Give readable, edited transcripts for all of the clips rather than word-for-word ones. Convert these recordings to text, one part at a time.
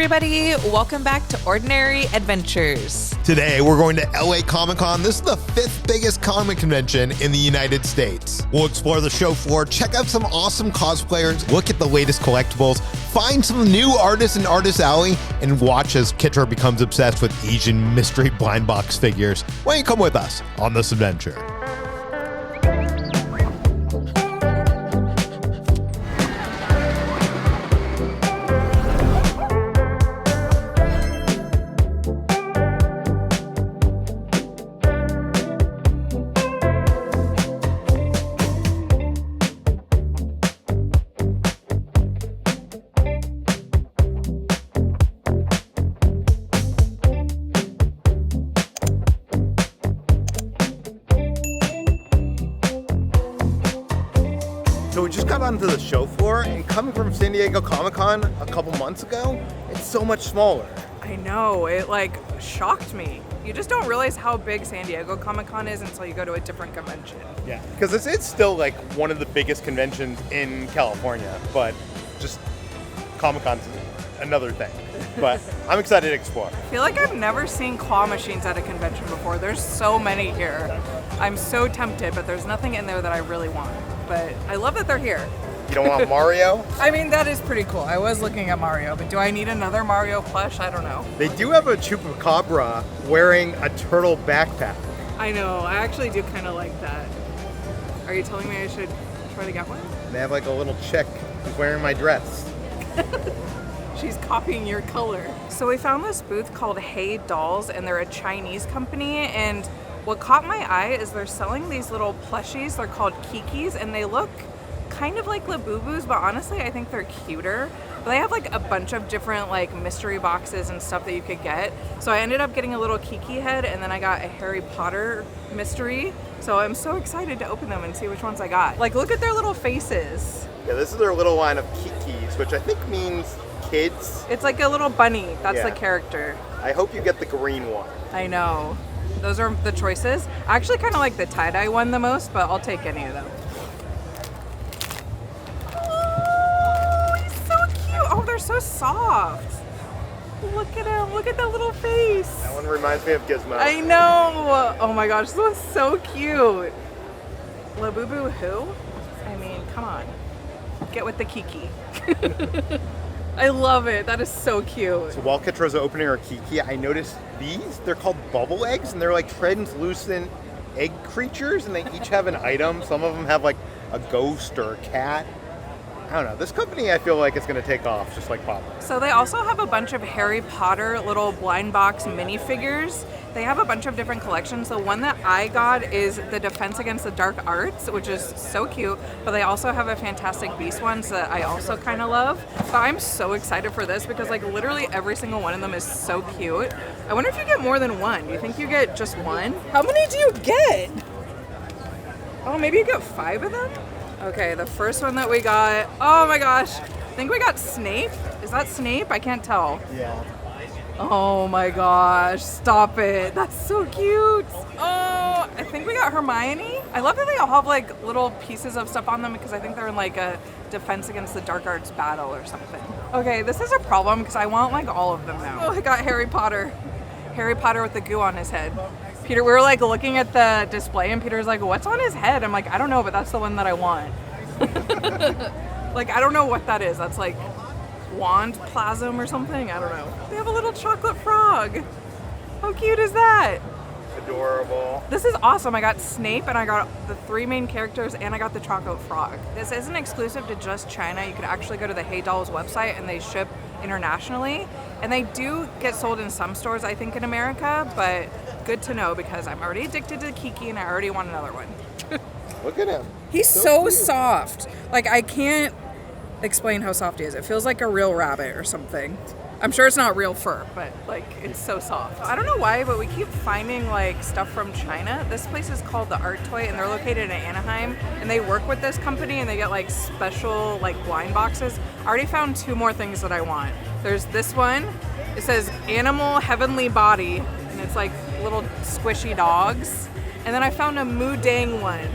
everybody. Welcome back to Ordinary Adventures. Today, we're going to LA Comic-Con. This is the 5th biggest comic convention in the United States. We'll explore the show floor, check out some awesome cosplayers, look at the latest collectibles, find some new artists in Artist Alley, and watch as Kitra becomes obsessed with Asian mystery blind box figures. Why don't you come with us on this adventure? So we just got onto the show floor, and coming from San Diego Comic-Con a couple months ago, it's so much smaller. I know, it shocked me. You just don't realize how big San Diego Comic-Con is until you go to a different convention. Yeah, because it's still one of the biggest conventions in California, but just Comic-Con's another thing. But I'm excited to explore. I feel like I've never seen claw machines at a convention before. There's so many here. I'm so tempted, but there's nothing in there that I really want. But I love that they're here. You don't want Mario? I mean, that is pretty cool. I was looking at Mario, but do I need another Mario plush? I don't know. They do have a Chupacabra wearing a turtle backpack. I know, I actually do kind of like that. Are you telling me I should try to get one? They have a little chick who's wearing my dress. She's copying your color. So we found this booth called Hey Dolls, and they're a Chinese company, and what caught my eye is they're selling these little plushies. They're called Kikis, and they look kind of like Blvds, but honestly I think they're cuter. But they have a bunch of different mystery boxes and stuff that you could get. So I ended up getting a little Kiki head, and then I got a Harry Potter mystery. So I'm so excited to open them and see which ones I got. Look at their little faces. Yeah, this is their little line of Kikis, which I think means kids. It's like a little bunny. That's the Yeah. character. I hope you get the green one. I know. Those are the choices. I actually kind of like the tie-dye one the most, but I'll take any of them. Oh, he's so cute. Oh, they're so soft. Look at him. Look at that little face. That one reminds me of Gizmo. I know. Oh my gosh, this one's so cute. Labubu who? I mean, come on. Get with the Kiki. I love it. That is so cute. So while Kitra's opening her Kiki, I noticed these. They're called bubble eggs, and they're translucent egg creatures, and they each have an item. Some of them have a ghost or a cat. I don't know. This company, I feel like it's going to take off, just like Pop. So they also have a bunch of Harry Potter little blind box minifigures. They have a bunch of different collections. The one that I got is the Defense Against the Dark Arts, which is so cute. But they also have a Fantastic Beast ones that I also kind of love. But I'm so excited for this because literally every single one of them is so cute. I wonder if you get more than one. Do you think you get just one? How many do you get? Oh, maybe you get 5 of them? Okay, the first one that we got, oh my gosh, I think we got Snape. Is that Snape? I can't tell. Yeah. Oh my gosh, stop it. That's so cute. Oh, I think we got Hermione. I love that they all have little pieces of stuff on them because I think they're in a Defense Against the Dark Arts battle or something. Okay, this is a problem because I want all of them now. Oh, I got Harry Potter. Harry Potter with the goo on his head. Peter, we were looking at the display, and Peter's what's on his head? I'm I don't know, but that's the one that I want. I don't know what that is. That's wand plasm or something? I don't know. They have a little chocolate frog. How cute is that? Adorable. This is awesome. I got Snape, and I got the 3 main characters, and I got the chocolate frog. This isn't exclusive to just China. You could actually go to the Hey Dolls website, and they ship internationally. And they do get sold in some stores, I think, in America, but good to know because I'm already addicted to Kiki, and I already want another one. Look at him. He's so soft. I can't explain how soft he is. It feels like a real rabbit or something. I'm sure it's not real fur, but it's so soft. I don't know why, but we keep finding stuff from China. This place is called the Art Toy, and they're located in Anaheim, and they work with this company, and they get special blind boxes. I already found 2 more things that I want. There's this one. It says Animal Heavenly Body, and it's little squishy dogs. And then I found a Moo Dang one.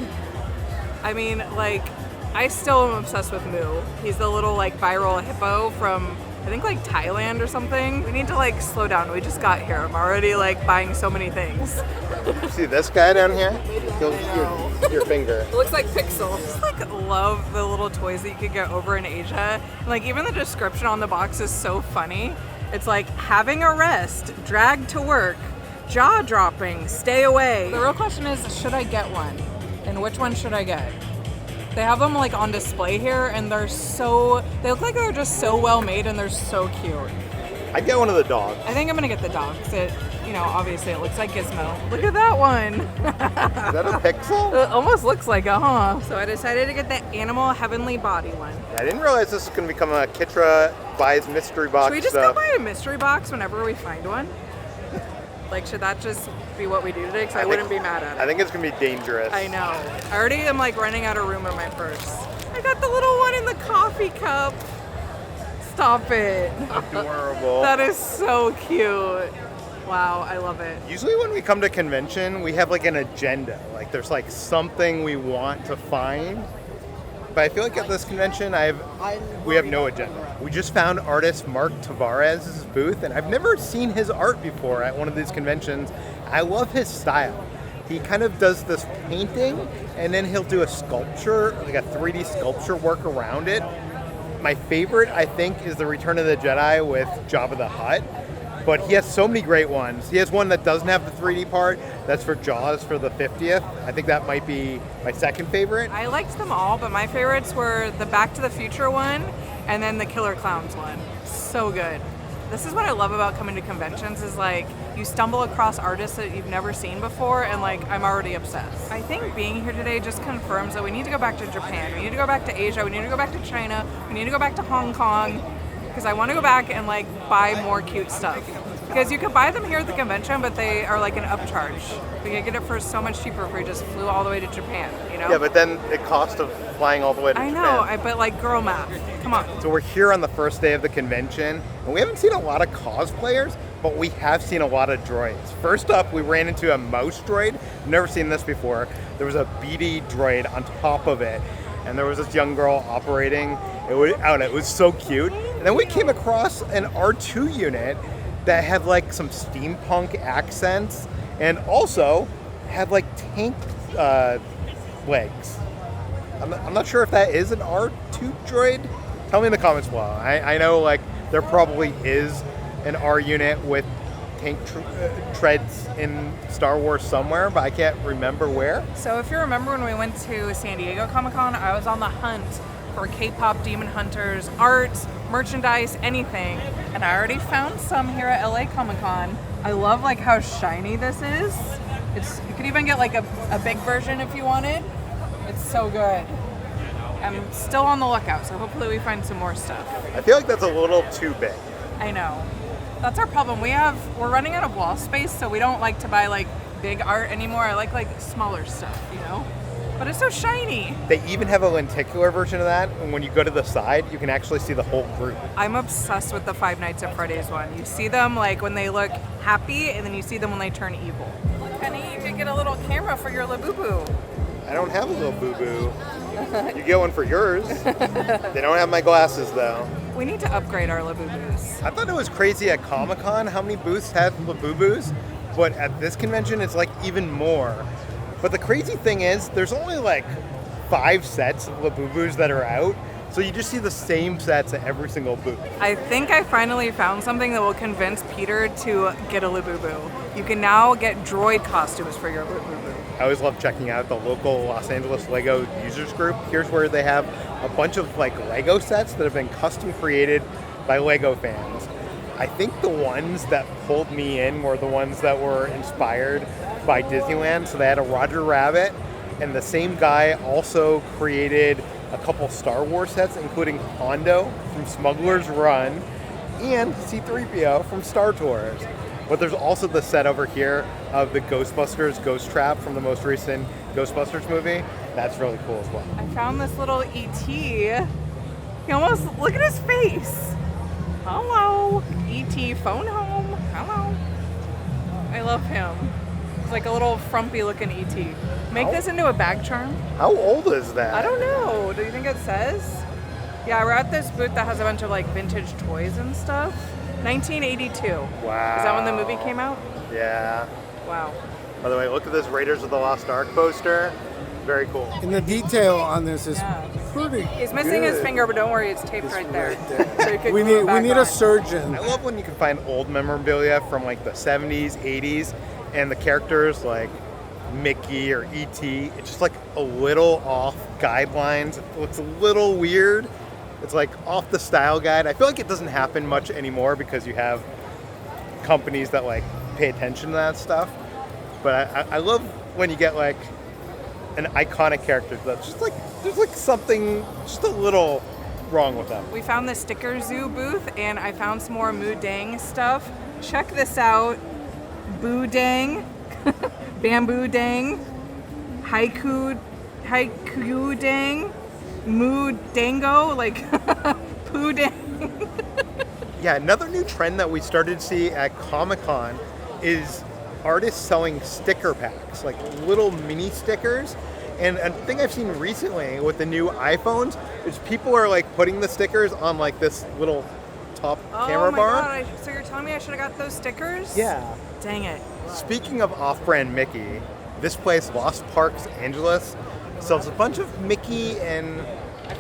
I mean, I still am obsessed with Moo. He's the little viral hippo from I think like Thailand or something. We need to like slow down. We just got here. I'm already like buying so many things. See this guy down here? He'll eat your finger. It looks like Pixel. I just like love the little toys that you could get over in Asia. And, like even the description on the box is so funny. It's like having a rest, drag to work, jaw dropping, stay away. The real question is, should I get one? And which one should I get? They have them like on display here and they look like they're just so well made and they're so cute. I'd get one of the dogs. I think I'm gonna get the dog because obviously it looks like Gizmo. Look at that one. Is that a Pixel? It almost looks like a, huh? So I decided to get the Animal Heavenly Body one. I didn't realize this was gonna become a Kitra buys mystery box. Should we just go buy a mystery box whenever we find one? Like, should that just be what we do today? Because I wouldn't be mad at it. I think it's gonna be dangerous. I know. I already am like running out of room in my purse. I got the little one in the coffee cup. Stop it. Adorable. That is so cute. Wow, I love it. Usually when we come to convention, we have like an agenda. Like there's like something we want to find. But I feel like at this convention, we have no agenda. We just found artist Mark Tavares' booth, and I've never seen his art before at one of these conventions. I love his style. He kind of does this painting, and then he'll do a sculpture, like a 3D sculpture work around it. My favorite, I think, is the Return of the Jedi with Jabba the Hutt. But he has so many great ones. He has one that doesn't have the 3D part. That's for Jaws for the 50th. I think that might be my second favorite. I liked them all, but my favorites were the Back to the Future one and then the Killer Clowns one. So good. This is what I love about coming to conventions is like you stumble across artists that you've never seen before and like I'm already obsessed. I think being here today just confirms that we need to go back to Japan. We need to go back to Asia. We need to go back to China. We need to go back to Hong Kong. Because I want to go back and like buy more cute stuff. Because you could buy them here at the convention, but they are like an upcharge. We could get it for so much cheaper if we just flew all the way to Japan, you know? Yeah, but then the cost of flying all the way to Japan. I know, but like girl math. Come on. So we're here on the first day of the convention, and we haven't seen a lot of cosplayers, but we have seen a lot of droids. First up, we ran into a mouse droid. Never seen this before. There was a BD droid on top of it, and there was this young girl operating. It was so cute. And then we came across an R2 unit that had like some steampunk accents and also had like tank legs. I'm not sure if that is an R2 droid. Tell me in the comments below. I know like there probably is an R unit with tank treads in Star Wars somewhere, but I can't remember where. So if you remember when we went to San Diego Comic-Con, I was on the hunt for K-pop Demon Hunters, art, merchandise, anything. And I already found some here at LA Comic-Con. I love like how shiny this is. You could even get like a big version if you wanted. It's so good. I'm still on the lookout, so hopefully we find some more stuff. I feel like that's a little too big. I know. That's our problem. We're running out of wall space, so we don't like to buy like big art anymore. I like smaller stuff, you know? But it's so shiny. They even have a lenticular version of that, and when you go to the side, you can actually see the whole group. I'm obsessed with the Five Nights at Freddy's one. You see them like when they look happy, and then you see them when they turn evil. Kenny, you could get a little camera for your Labubu. I don't have a little boo-boo. You get one for yours. They don't have my glasses, though. We need to upgrade our Labubus. I thought it was crazy at Comic-Con how many booths had Labubus, but at this convention, it's like even more. But the crazy thing is, there's only like 5 sets of Labubus that are out, so you just see the same sets at every single booth. I think I finally found something that will convince Peter to get a Labubu. You can now get droid costumes for your Labubu. I always love checking out the local Los Angeles Lego users group. Here's where they have a bunch of like Lego sets that have been custom created by Lego fans. I think the ones that pulled me in were the ones that were inspired by Disneyland. So they had a Roger Rabbit, and the same guy also created a couple Star Wars sets, including Hondo from Smuggler's Run and C-3PO from Star Tours. But there's also the set over here of the Ghostbusters Ghost Trap from the most recent Ghostbusters movie. That's really cool as well. I found this little E.T. He almost, look at his face. Hello, E.T. phone home. Hello. I love him. It's like a little frumpy looking E.T. Make this into a bag charm. How old is that? I don't know. Do you think it says? Yeah, we're at this booth that has a bunch of like vintage toys and stuff. 1982. Wow. Is that when the movie came out? Yeah. Wow. By the way, look at this Raiders of the Lost Ark poster. Very cool. And the detail on this is Yeah. pretty He's missing his good. finger, but don't worry, it's taped right there. So you could We glue it need back a on. surgeon. I love when you can find old memorabilia from like the 70s, 80s, and the characters like Mickey or E.T. It's just like a little off guidelines. It looks a little weird. It's like off the style guide. I feel like it doesn't happen much anymore because you have companies that like pay attention to that stuff. But I love when you get like an iconic character that's just like, there's like something just a little wrong with them. We found the Sticker Zoo booth, and I found some more Moo Dang stuff. Check this out. Boo Dang, Bamboo Dang, Haiku Dang, Moo Dango, like Poo Dang. Yeah, another new trend that we started to see at Comic-Con is artists selling sticker packs, like little mini stickers. And a thing I've seen recently with the new iPhones is people are like putting the stickers on like this little top camera Oh my bar. god, so you're telling me I should have got those stickers? Yeah. Dang it. Speaking of off-brand Mickey, this place, Lost Parks Angeles, sells a bunch of Mickey and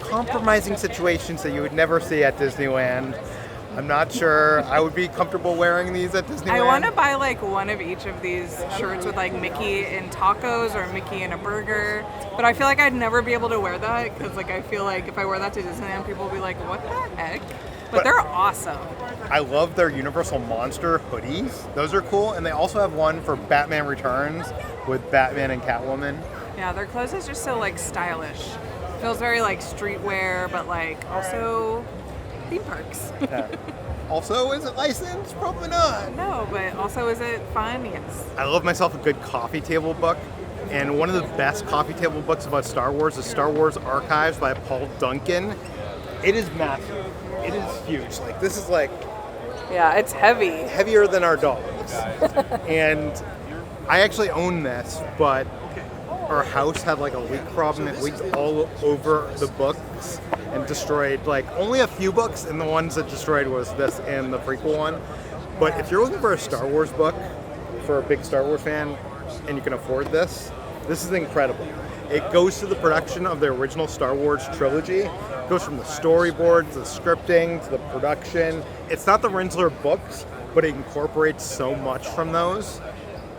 compromising situations that you would never see at Disneyland. I'm not sure I would be comfortable wearing these at Disneyland. I want to buy like one of each of these shirts with like Mickey in tacos or Mickey in a burger, but I feel like I'd never be able to wear that because like I feel like if I wear that to Disneyland, people will be like, what the heck? But they're awesome. I love their Universal Monster hoodies. Those are cool. And they also have one for Batman Returns with Batman and Catwoman. Yeah, their clothes is just so like stylish. Feels very like streetwear, but like also theme parks. Yeah. Also, is it licensed? Probably not. No, but also is it fun? Yes. I love myself a good coffee table book. And one of the best coffee table books about Star Wars is Star Wars Archives by Paul Duncan. It is massive. It is huge. Like, this is like Yeah, it's heavy. heavier than our dogs. And I actually own this, but our house had like a leak problem. It leaked all over the books and destroyed like only a few books, and the ones that destroyed was this and the prequel one. But if you're looking for a Star Wars book for a big Star Wars fan and you can afford this, this is incredible. It goes to the production of the original Star Wars trilogy. It goes from the storyboard to the scripting to the production. It's not the Rinsler books, but it incorporates so much from those.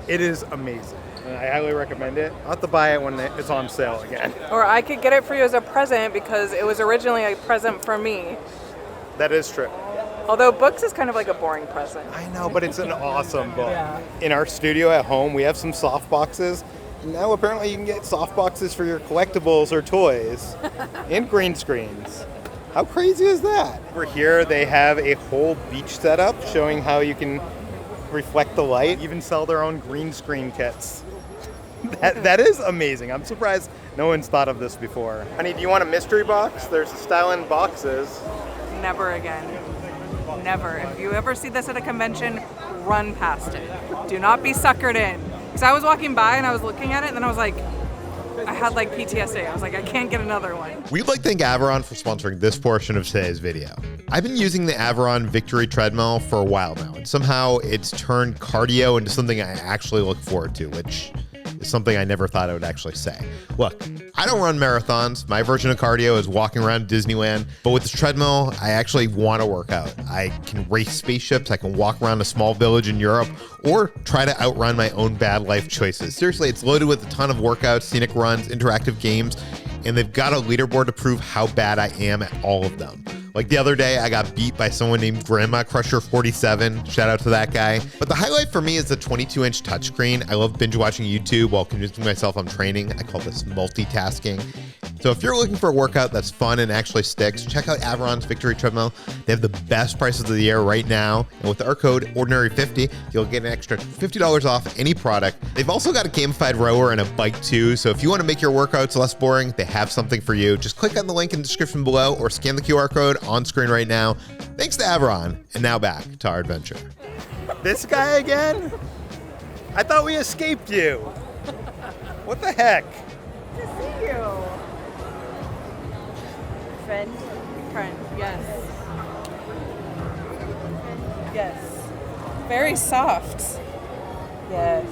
It is amazing. And I highly recommend it. I'll have to buy it when it's on sale again. Or I could get it for you as a present because it was originally a present for me. That is true. Although books is kind of like a boring present. I know, but it's an awesome book. Yeah. In our studio at home, we have some soft boxes. Now apparently you can get soft boxes for your collectibles or toys and green screens. How crazy is that? Over here they have a whole beach setup showing how you can reflect the light, even sell their own green screen kits. That is amazing. I'm surprised no one's thought of this before. Honey, do you want a mystery box? There's styling boxes. Never again. Never. If you ever see this at a convention, run past it. Do not be suckered in. Because I was walking by and I was looking at it and then I was like, I had like PTSD. I was like, I can't get another one. We'd like to thank Averon for sponsoring this portion of today's video. I've been using the Averon Victory treadmill for a while now, and somehow it's turned cardio into something I actually look forward to, which is something I never thought I would actually say. Look, I don't run marathons. My version of cardio is walking around Disneyland, but with this treadmill, I actually want to work out. I can race spaceships, I can walk around a small village in Europe, or try to outrun my own bad life choices. Seriously, it's loaded with a ton of workouts, scenic runs, interactive games, and they've got a leaderboard to prove how bad I am at all of them. Like the other day, I got beat by someone named Grandma Crusher 47. Shout out to that guy. But the highlight for me is the 22-inch touchscreen. I love binge watching YouTube while convincing myself I'm training. I call this multitasking. So if you're looking for a workout that's fun and actually sticks, check out Averon's Victory Treadmill. They have the best prices of the year right now. And with our code ORDINARY50, you'll get an extra $50 off any product. They've also got a gamified rower and a bike too. So if you want to make your workouts less boring, they have something for you. Just click on the link in the description below or scan the QR code on screen right now. Thanks to Averon. And now back to our adventure. This guy again? I thought we escaped you. What the heck? To see you. Friend. friend. Yes. Yes. Very soft. Yes.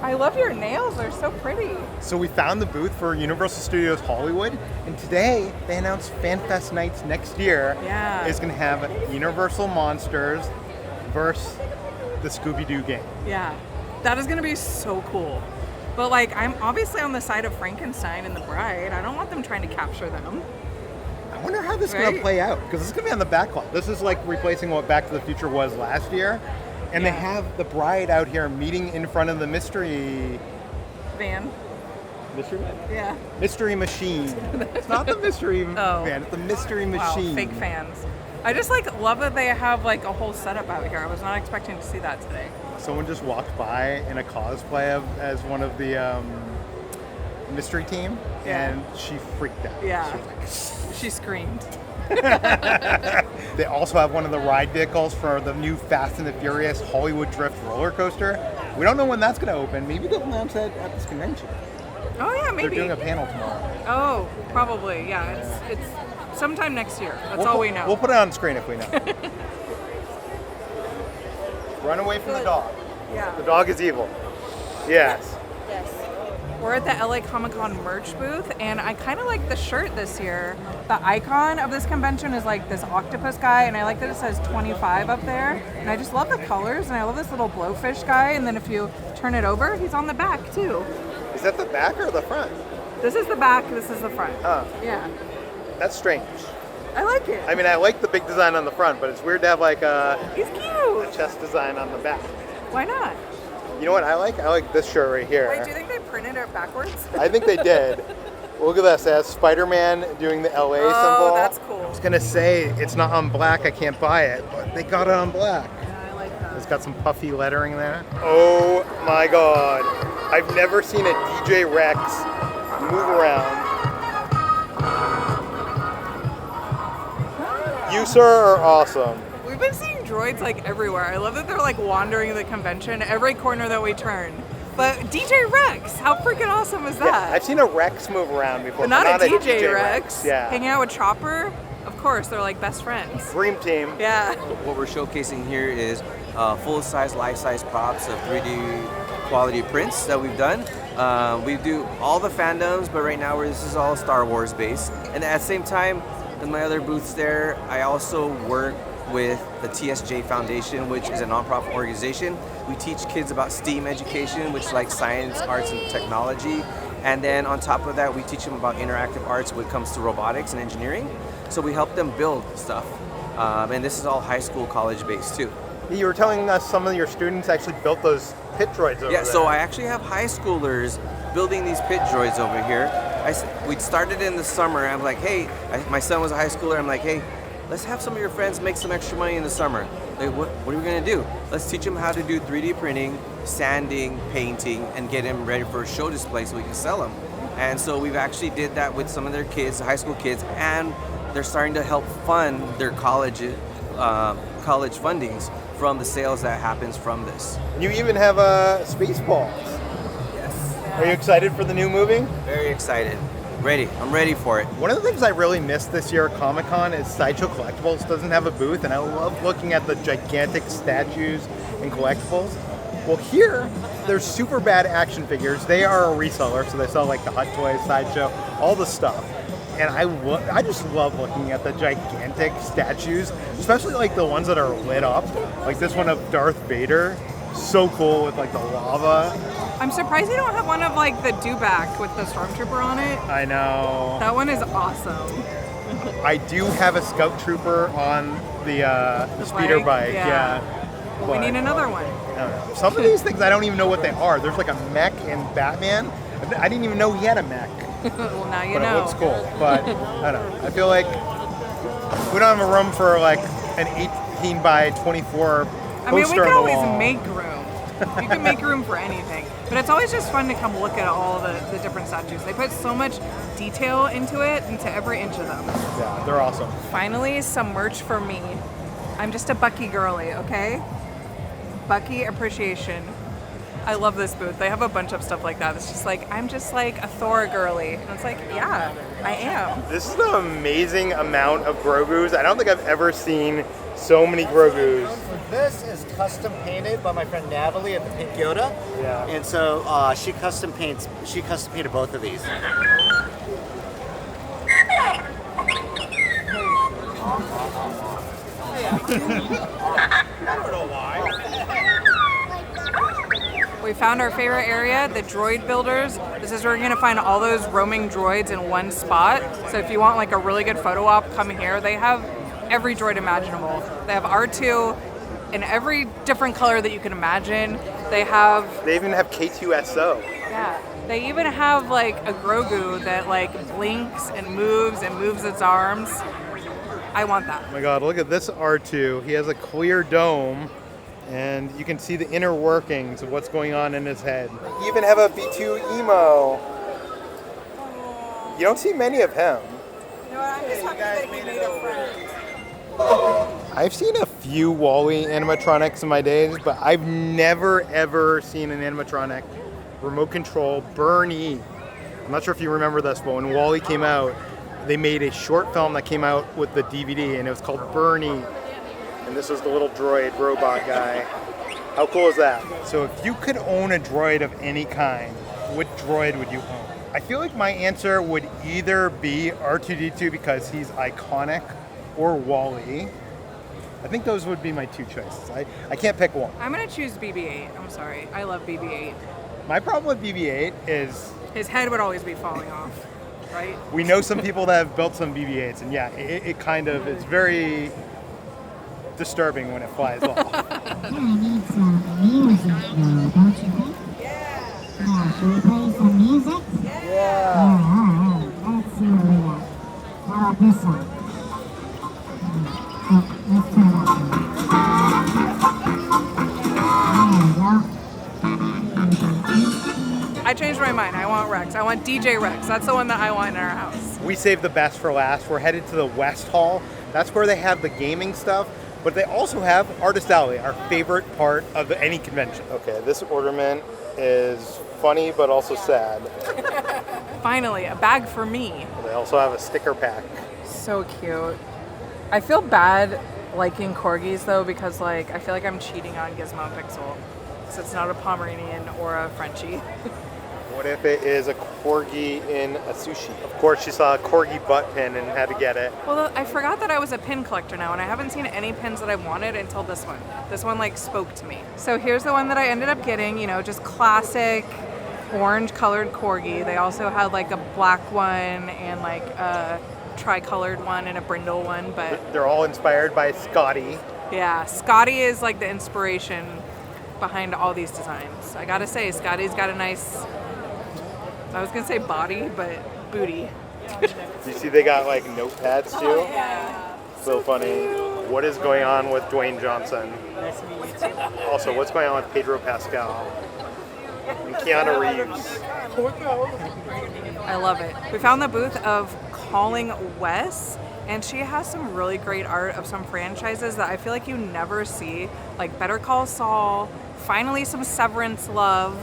I love your nails. They're so pretty. So we found the booth for Universal Studios Hollywood, and today they announced FanFest Nights next year Yeah. is going to have Universal Monsters versus the Scooby-Doo game. Yeah. That is going to be so cool. But like, I'm obviously on the side of Frankenstein and the Bride. I don't want them trying to capture them. I wonder how this is going to Right? play out, because this is going to be on the backlot. This is like replacing what Back to the Future was last year, and they Yeah. have the Bride out here meeting in front of the mystery Van. Yeah. mystery machine. It's not the mystery Oh. van, it's the mystery Wow, machine. fake fans. I just like love that they have like a whole setup out here. I was not expecting to see that today. Someone just walked by in a cosplay as one of the mystery team, Yeah. and she freaked out. Yeah. She was She screamed. like- They also have one of the ride vehicles for the new Fast and the Furious Hollywood Drift roller coaster. We don't know when that's going to open. Maybe they'll announce that at this convention. Oh yeah, They're maybe. doing a panel tomorrow. Oh, probably. Yeah, it's sometime next year. That's all we know. We'll put it on screen if we know. Run away from the dog. Yeah. The dog is evil. Yes. Yes. We're at the LA Comic Con merch booth, and I kind of like the shirt this year. The icon of this convention is like this octopus guy, and I like that it says 25 up there. And I just love the colors, and I love this little blowfish guy. And then if you turn it over, he's on the back too. Is that the back or the front? This is the back, this is the front. Huh. Yeah. That's strange. I like it. I mean, I like the big design on the front, but it's weird to have like a He's cute. chest design on the back. Why not? You know what I like? I like this shirt right here. Wait, do you think they printed it backwards? I think they did. Look at this. It has Spider-Man doing the LA symbol. Oh, that's cool. I was gonna say it's not on black. I can't buy it, but they got it on black. Yeah, I like that. It's got some puffy lettering there. Oh my God! I've never seen a DJ Rex move around. You, sir, are awesome. We've been seeing droids like everywhere. I love that they're like wandering the convention every corner that we turn. But DJ Rex, how freaking awesome is Yeah, that? I've seen a Rex move around before, But not a DJ Rex. Rex. Yeah. Hanging out with Chopper. Of course, they're like best friends. Dream team. Yeah. What we're showcasing here is full-size, life-size props of 3D quality prints that we've done. We do all the fandoms, but right now this is all Star Wars based. And at the same time, in my other booths there, I also work with the TSJ Foundation, which is a nonprofit organization. We teach kids about STEAM education, which is like science, arts, and technology. And then on top of that, we teach them about interactive arts when it comes to robotics and engineering. So we help them build stuff. And this is all high school, college based too. You were telling us some of your students actually built those pit droids over Yeah, there. so I actually have high schoolers building these pit droids over here. We started in the summer. I'm like, hey, my son was a high schooler. I'm like, hey, let's have some of your friends make some extra money in the summer. Like, what are we gonna do? Let's teach them how to do 3D printing, sanding, painting, and get them ready for a show display so we can sell them. And so we've actually did that with some of their kids, high school kids, and they're starting to help fund their college fundings from the sales that happens from this. You even have Spaceballs. Yes. Are you excited for the new movie? Very excited. Ready. I'm ready for it. One of the things I really missed this year at Comic-Con is Sideshow Collectibles doesn't have a booth, and I love looking at the gigantic statues and collectibles. Well, here, there's super bad action figures. They are a reseller, so they sell like the Hot Toys, Sideshow, all the stuff. And I just love looking at the gigantic statues, especially like the ones that are lit up. Like this one of Darth Vader, so cool with like the lava. I'm surprised they don't have one of like the dewback with the Stormtrooper on it. I know. That one is awesome. I do have a Scout Trooper on the speeder bike. Yeah. Well, we need another one. I don't know. Some of these things I don't even know what they are. There's like a mech in Batman. I didn't even know he had a mech. Well, now you But know. it looks cool. But I don't know. I feel like we don't have a room for like an 18 by 24 poster I mean, we on can the always wall. make room. You can make room for anything. But it's always just fun to come look at all the different statues. They put so much detail into it, into every inch of them. Yeah, they're awesome. Finally, some merch for me. I'm just a Bucky girly, okay? Bucky appreciation. I love this booth. They have a bunch of stuff like that. It's just like, I'm just like a Thor girly. And it's like, yeah, I am. This is an amazing amount of Grogus. I don't think I've ever seen so many Grogus. This is custom painted by my friend Natalie at the Pink Yoda. Yeah. And so she custom painted both of these. We found our favorite area, the droid builders. This is where you're gonna find all those roaming droids in one spot. So if you want like a really good photo op, come here. They have every droid imaginable. They have R2 in every different color that you can imagine. They even have K2SO. yeah. They even have like a Grogu that like blinks and moves its arms. I want that. Oh my god, look at this R2. He has a clear dome, and you can see the inner workings of what's going on in his head. You even have a B2 emo. You don't see many of him. You know what? I'm just happy that he made a friend. I've seen a few Wall-E animatronics in my days, but I've never ever seen an animatronic remote control Bernie. I'm not sure if you remember this, but when Wall-E came out, they made a short film that came out with the DVD, and it was called Bernie. And this was the little droid robot guy. How cool is that? So if you could own a droid of any kind, what droid would you own? I feel like my answer would either be R2-D2 because he's iconic, or Wall-E. I think those would be my two choices. I can't pick one. I'm gonna choose BB-8. I'm sorry. I love BB-8. My problem with BB-8 is His head would always be falling off, right? we know some people that have built some BB-8s, and yeah, it kind of, it's very disturbing when it flies off. You need some music now, don't you think? Yeah. Should we play some music? Yeah. All right. Let's see what we got. How about this one? Let's turn it up. There we go. I changed my mind. I want Rex. I want DJ Rex. That's the one that I want in our house. We saved the best for last. We're headed to the West Hall. That's where they have the gaming stuff, but they also have Artist Alley, our favorite part of any convention. Okay, this ornament is funny but also sad. Finally, a bag for me. They also have a sticker pack. So cute. I feel bad liking corgis though because like I feel like I'm cheating on Gizmo and Pixel. So it's not a Pomeranian or a Frenchie. What if it is a corgi in a sushi? Of course, she saw a corgi butt pin and had to get it. Well, I forgot that I was a pin collector now, and I haven't seen any pins that I wanted until this one. This one like spoke to me. So here's the one that I ended up getting, you know, just classic orange colored corgi. They also had like a black one and like a tri-colored one and a brindle one, but They're all inspired by Scotty. yeah, Scotty is like the inspiration behind all these designs. I gotta say, Scotty's got a nice, I was gonna say body, but booty. You see they got like notepads too? So funny. What is going on with Dwayne Johnson? Also, what's going on with Pedro Pascal? And Keanu Reeves. I love it. We found the booth of Calling Wes, and she has some really great art of some franchises that I feel like you never see, like Better Call Saul, finally some Severance love.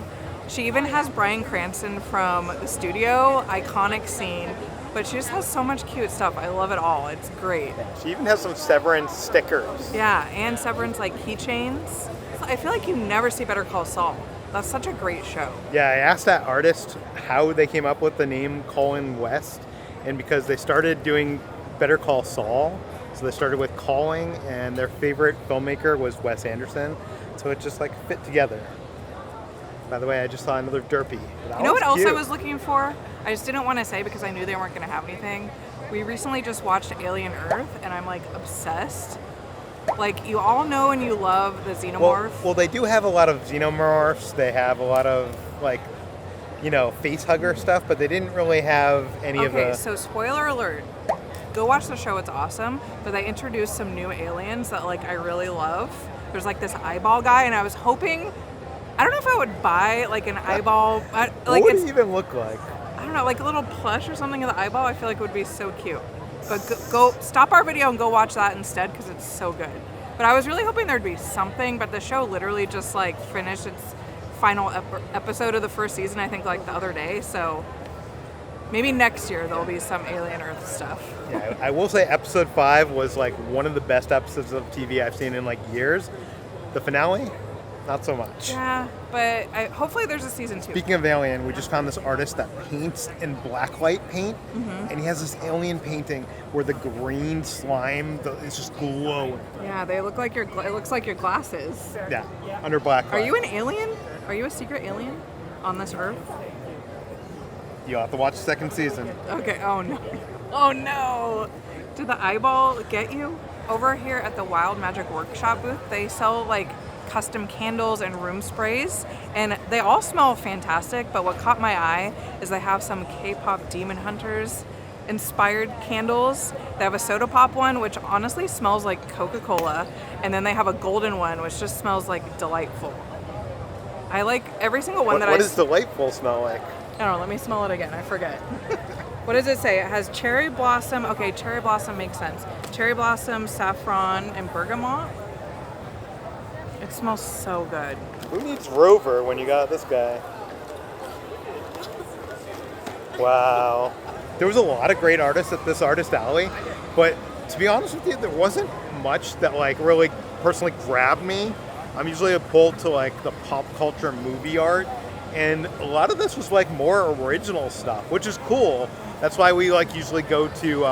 She even has Bryan Cranston from The Studio, iconic scene, but she just has so much cute stuff. I love it all. It's great. She even has some Severance stickers. Yeah, and Severance like keychains. I feel like you never see Better Call Saul. That's such a great show. Yeah, I asked that artist how they came up with the name Colin West, and because they started doing Better Call Saul, so they started with Calling, and their favorite filmmaker was Wes Anderson, so it just like fit together. By the way, I just saw another Derpy. You know what else I was looking for? I just didn't want to say because I knew they weren't going to have anything. We recently just watched Alien Earth, and I'm like obsessed. Like, you all know and you love the Xenomorph. Well, they do have a lot of Xenomorphs. They have a lot of, like, you know, face hugger stuff, but they didn't really have any of the... Okay, so spoiler alert. Go watch the show, it's awesome. But they introduced some new aliens that, like, I really love. There's, like, this eyeball guy, and I was hoping... I don't know if I would buy, like, an eyeball... Like, what would it even look like? I don't know, like a little plush or something of the eyeball. I feel like it would be so cute. But go stop our video and go watch that instead because it's so good. But I was really hoping there'd be something, but the show literally just like finished its final episode of the first season, I think, like the other day. So maybe next year there'll be some Alien Earth stuff. Yeah, I will say episode 5 was like one of the best episodes of TV I've seen in like years. The finale, not so much. Yeah, but hopefully there's a season 2. Speaking of Alien, we just found this artist that paints in blacklight paint, and he has this alien painting where the green slime is just glowing. Yeah, they look like it looks like your glasses. Yeah, under black light. Are you an alien? Are you a secret alien on this Earth? You'll have to watch the second season. Okay. Oh no. Oh no. Did the eyeball get you? Over here at the Wild Magic Workshop booth, they sell like custom candles and room sprays, and they all smell fantastic, but what caught my eye is they have some K-pop Demon Hunters inspired candles. They have a soda pop one, which honestly smells like Coca-Cola, and then they have a golden one, which just smells like delightful. I like every single one What does delightful smell like? I don't know, let me smell it again, I forget. What does it say? It has cherry blossom, okay, cherry blossom makes sense. Cherry blossom, saffron, and bergamot. It smells so good. Who needs Rover when you got this guy? Wow. There was a lot of great artists at this artist alley, but to be honest with you, there wasn't much that like really personally grabbed me. I'm usually pulled to like the pop culture movie art, and a lot of this was like more original stuff, which is cool. That's why we like usually go to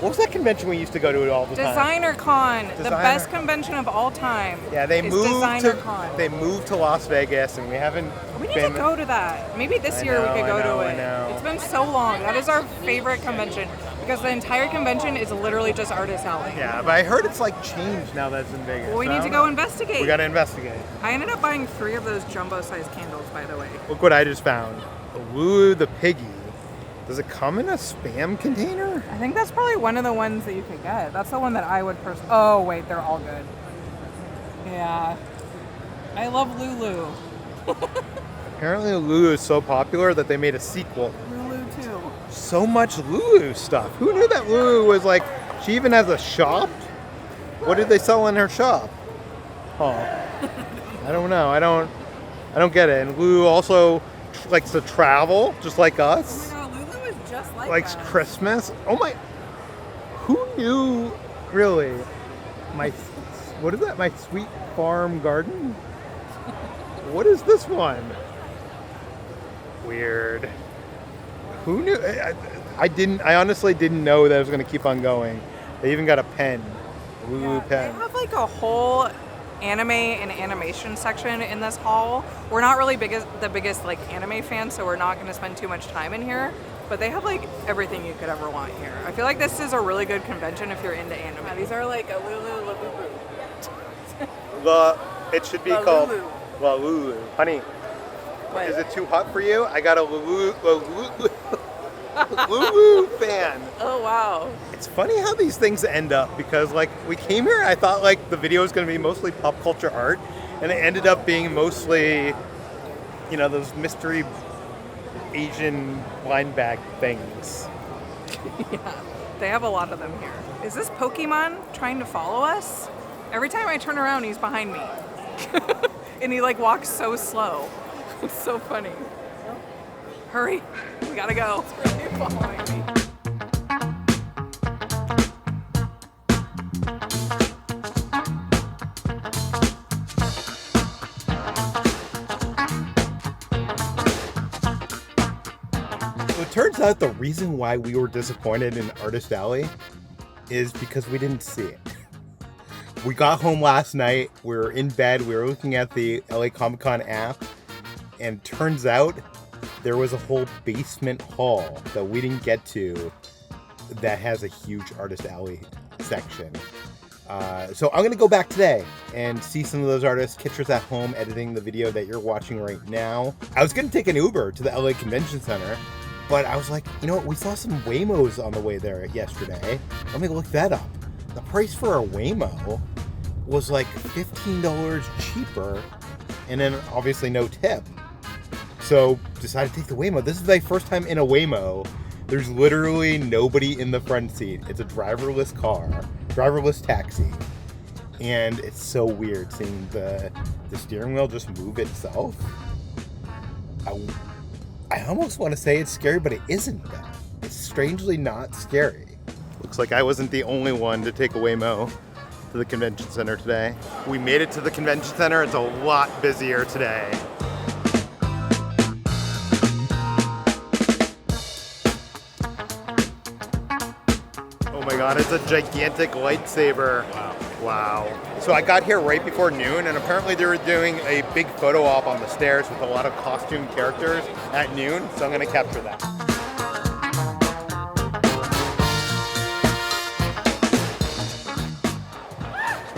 what was that convention we used to go to all the time? Designer Con, the Designer- best convention of all time. Yeah, they is moved Designer to Con. they moved to Las Vegas, and we haven't. We need been, to go to that. Maybe this I year know, we could I go know, to I it. know. It's been so long. That is our favorite convention because the entire convention is literally just Artist Alley. Yeah, but I heard it's like changed now that it's in Vegas. Well, we so need I to don't go know. investigate. We gotta investigate. I ended up buying 3 of those jumbo-sized candles, by the way. Look what I just found. Woo the piggy. Does it come in a Spam container? I think that's probably one of the ones that you could get. That's the one that I would personally... Oh, wait, they're all good. Yeah. I love Lulu. Apparently Lulu is so popular that they made a sequel. Lulu, too. So much Lulu stuff. Who knew that Lulu was like, she even has a shop? What did they sell in her shop? Huh. I don't know. I don't get it. And Lulu also likes to travel, just like us. Oh my god, Lulu is just like Likes us. Christmas. Oh my, who knew, really? What is that? My Sweet Farm Garden? What is this one? Weird. Who knew? I honestly didn't know that it was going to keep on going. They even got a pen. A Lulu pen. They have like a whole anime and animation section in this hall. We're not really the biggest like anime fans, so we're not going to spend too much time in here. But they have like everything you could ever want here. I feel like this is a really good convention if you're into anime. These are like a Lulu Labubu. It should be La called Lulu. La Lulu. Honey, What? is it too hot for you? I got a Lulu fan. Oh wow. It's funny how these things end up because like we came here, I thought like the video was going to be mostly pop culture art, and it ended up being mostly, you know, those mystery Asian blind bag things. Yeah, they have a lot of them here. Is this Pokemon trying to follow us? Every time I turn around, he's behind me. And he like walks so slow. It's so funny. Hurry, we gotta go. It's really following me. So it turns out the reason why we were disappointed in Artist Alley is because we didn't see it. We got home last night, we were in bed, we were looking at the LA Comic Con app, and turns out there was a whole basement hall that we didn't get to that has a huge Artist Alley section. So I'm going to go back today and see some of those artists. Kitra's at home editing the video that you're watching right now. I was going to take an Uber to the LA Convention Center, but I was like, you know what, we saw some Waymos on the way there yesterday. Let me look that up. The price for a Waymo was like $15 cheaper, and then obviously no tip. So decided to take the Waymo. This is my first time in a Waymo. There's literally nobody in the front seat. It's a driverless car, driverless taxi. And it's so weird seeing the steering wheel just move itself. I almost want to say it's scary, but it isn't that. It's strangely not scary. Looks like I wasn't the only one to take a Waymo to the convention center today. We made it to the convention center. It's a lot busier today. Oh my god, it's a gigantic lightsaber. Wow. So I got here right before noon, and apparently they were doing a big photo op on the stairs with a lot of costume characters at noon, so I'm gonna capture that.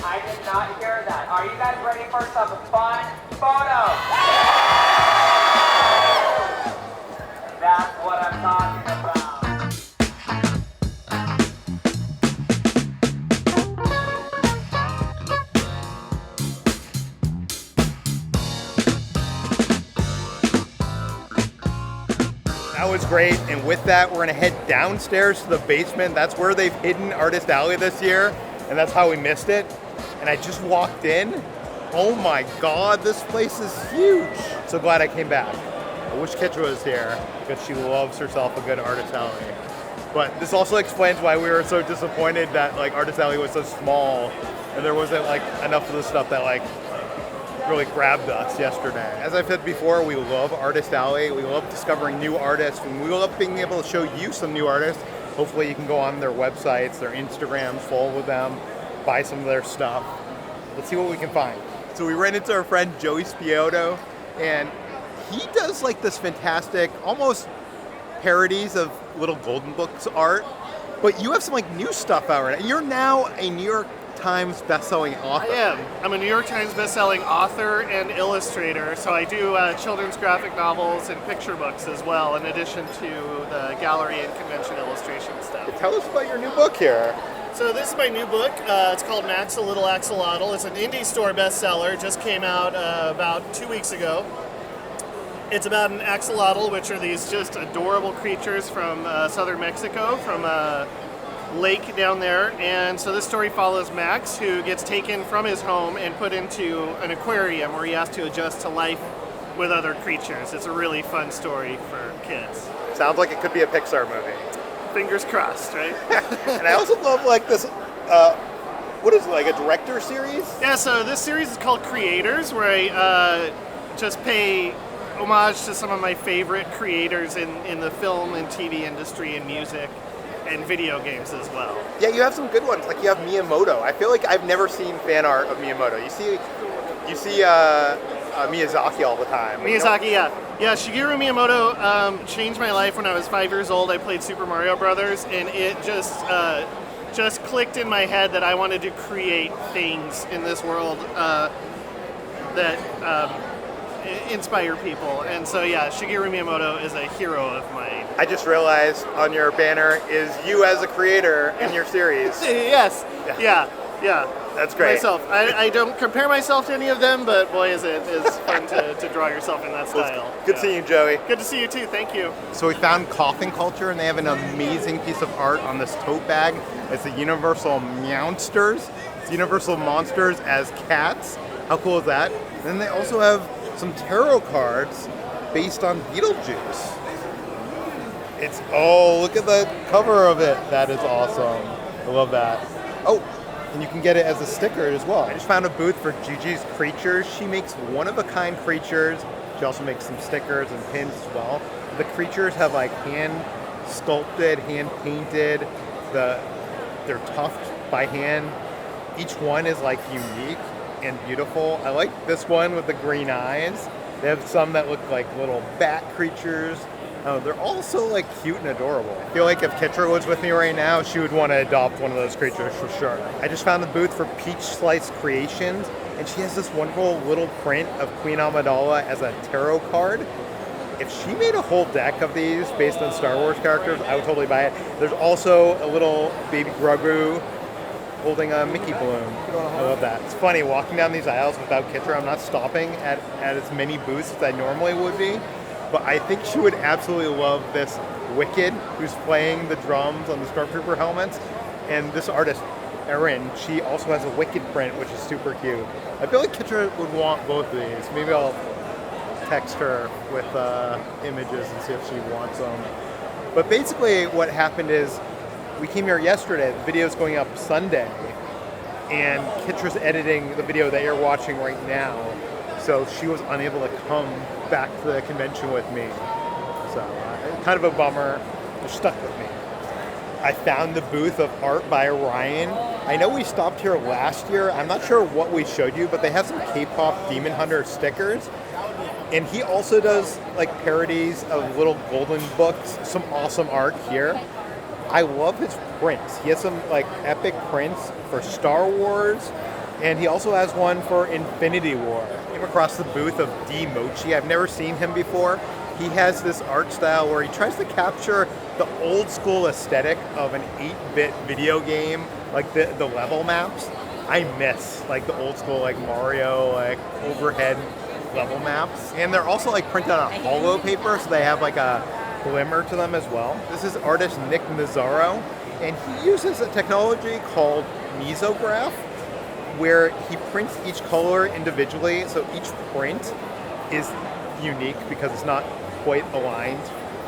I did not hear that. Are you guys ready for some fun photos? That's what I'm talking about. That was great, and with that, we're gonna head downstairs to the basement. That's where they've hidden Artist Alley this year, and that's how we missed it. And I just walked in. Oh my god, this place is huge. So glad I came back. I wish Kitra was here, because she loves herself a good Artist Alley. But this also explains why we were so disappointed that like Artist Alley was so small, and there wasn't like enough of the stuff that like really grabbed us yesterday. As I've said before, we love Artist Alley. We love discovering new artists, and we love being able to show you some new artists. Hopefully you can go on their websites, their Instagrams, follow them, buy some of their stuff. Let's see what we can find. So we ran into our friend Joey Spiotto, and he does like this fantastic, almost parodies of little Golden Books art, but you have some like new stuff out right now. You're now a New York Times best-selling author. I am. I'm a New York Times best-selling author and illustrator, so I do children's graphic novels and picture books as well, in addition to the gallery and convention illustration stuff. Tell us about your new book here. So this is my new book. It's called Max a Little Axolotl. It's an indie store bestseller. Just came out about 2 weeks ago. It's about an axolotl, which are these just adorable creatures from southern Mexico, from lake down there, and so this story follows Max, who gets taken from his home and put into an aquarium where he has to adjust to life with other creatures. It's a really fun story for kids. Sounds like it could be a Pixar movie. Fingers crossed, right? And I also love like this, what is it, like a director series? Yeah, so this series is called Creators, where I just pay homage to some of my favorite creators in the film and TV industry and music and video games as well. Yeah, you have some good ones. Like you have Miyamoto. I feel like I've never seen fan art of Miyamoto. You see Miyazaki all the time. Miyazaki, yeah. Shigeru Miyamoto changed my life when I was 5 years old. I played Super Mario Brothers, and it just clicked in my head that I wanted to create things in this world that inspire people. And so, yeah, Shigeru Miyamoto is a hero of mine. I just realized on your banner is you as a creator in your series. Yes. Yeah. That's great. Myself. I don't compare myself to any of them, but boy, is it fun to draw yourself in that style. Good seeing you, Joey. Good to see you too. Thank you. So we found Coffin Culture, and they have an amazing piece of art on this tote bag. It's the Universal Meowsters. It's Universal Monsters as cats. How cool is that? And then they also have some tarot cards based on Beetlejuice. Look at the cover of it. That is awesome. I love that. Oh, and you can get it as a sticker as well. I just found a booth for Gigi's Creatures. She makes one-of-a-kind creatures. She also makes some stickers and pins as well. The creatures have like hand-sculpted, hand-painted. They're tufted by hand. Each one is like unique and beautiful. I like this one with the green eyes. They have some that look like little bat creatures. They're all so like cute and adorable. I feel like if Kitra was with me right now, she would want to adopt one of those creatures for sure. I just found a booth for Peach Slice Creations, and she has this wonderful little print of Queen Amidala as a tarot card. If she made a whole deck of these based on Star Wars characters, I would totally buy it. There's also a little baby Grogu holding a Mickey balloon. I love that. It's funny, walking down these aisles without Kitra, I'm not stopping at as many booths as I normally would be, but I think she would absolutely love this Wicked, who's playing the drums on the Stormtrooper helmets, and this artist, Erin, she also has a Wicked print, which is super cute. I feel like Kitra would want both of these. Maybe I'll text her with images and see if she wants them. But basically what happened is we came here yesterday. The video's going up Sunday, and Kitra's editing the video that you're watching right now. So she was unable to come back to the convention with me. So kind of a bummer. They're stuck with me. I found the booth of art by Ryan. I know we stopped here last year. I'm not sure what we showed you, but they have some K-pop Demon Hunter stickers. And he also does like parodies of little golden books, some awesome art here. I love his prints. He has some like epic prints for Star Wars, and he also has one for Infinity War. I came across the booth of D Mochi. I've never seen him before. He has this art style where he tries to capture the old school aesthetic of an 8-bit video game, like the level maps. I miss like the old school like Mario like overhead level maps. And they're also like printed on holo paper, so they have like a glimmer to them as well. This is artist Nick Mazzaro, and he uses a technology called mesograph, where he prints each color individually, so each print is unique because it's not quite aligned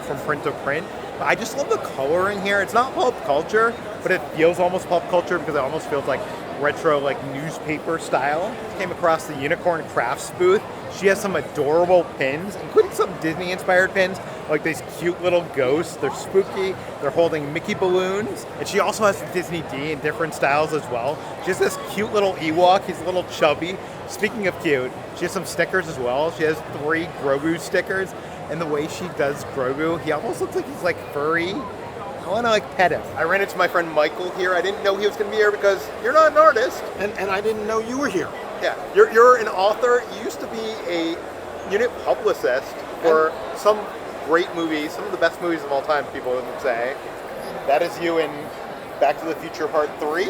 from print to print. But I just love the color in here. It's not pulp culture, but it feels almost pulp culture because it almost feels like retro, like newspaper style. Came across the Unicorn Crafts booth. She has some adorable pins, including some Disney-inspired pins, like these cute little ghosts. They're spooky. They're holding Mickey balloons. And she also has Disney D in different styles as well. She has this cute little Ewok. He's a little chubby. Speaking of cute, she has some stickers as well. She has 3 Grogu stickers. And the way she does Grogu, he almost looks like he's like furry. I want to like pet him. I ran into my friend Michael here. I didn't know he was going to be here because you're not an artist. And I didn't know you were here. Yeah, you're an author. You used to be a unit publicist for some great movies, some of the best movies of all time, people would say. That is you in Back to the Future Part 3.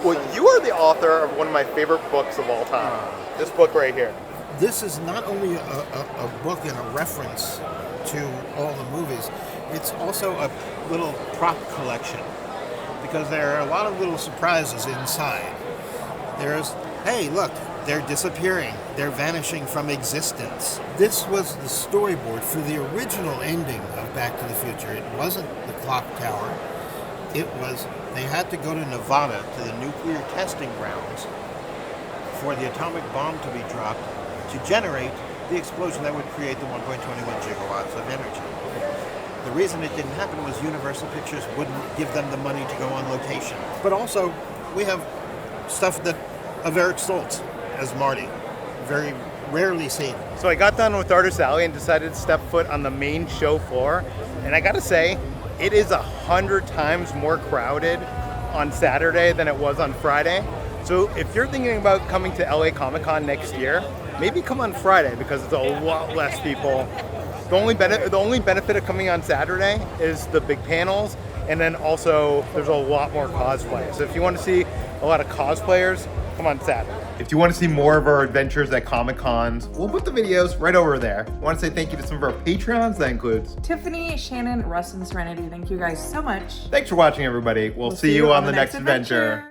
Well, you are the author of one of my favorite books of all time. This book right here. This is not only a book and a reference to all the movies, it's also a little prop collection because there are a lot of little surprises inside. There's, hey, look, they're disappearing. They're vanishing from existence. This was the storyboard for the original ending of Back to the Future. It wasn't the clock tower. It was, they had to go to Nevada to the nuclear testing grounds for the atomic bomb to be dropped to generate the explosion that would create the 1.21 gigawatts of energy. The reason it didn't happen was Universal Pictures wouldn't give them the money to go on location. But also, we have stuff that of Eric Stoltz as Marty, very rarely seen. So I got done with Artist Alley and decided to step foot on the main show floor. And I gotta say, it is 100 times more crowded on Saturday than it was on Friday. So if you're thinking about coming to LA Comic-Con next year, maybe come on Friday because it's a lot less people. The only benefit of coming on Saturday is the big panels, and then also there's a lot more cosplay. So if you want to see a lot of cosplayers, come on Saturday. If you want to see more of our adventures at Comic-Cons, we'll put the videos right over there. I want to say thank you to some of our Patreons. That includes Tiffany, Shannon, Russ, and Serenity. Thank you guys so much. Thanks for watching, everybody. We'll see you on the next adventure.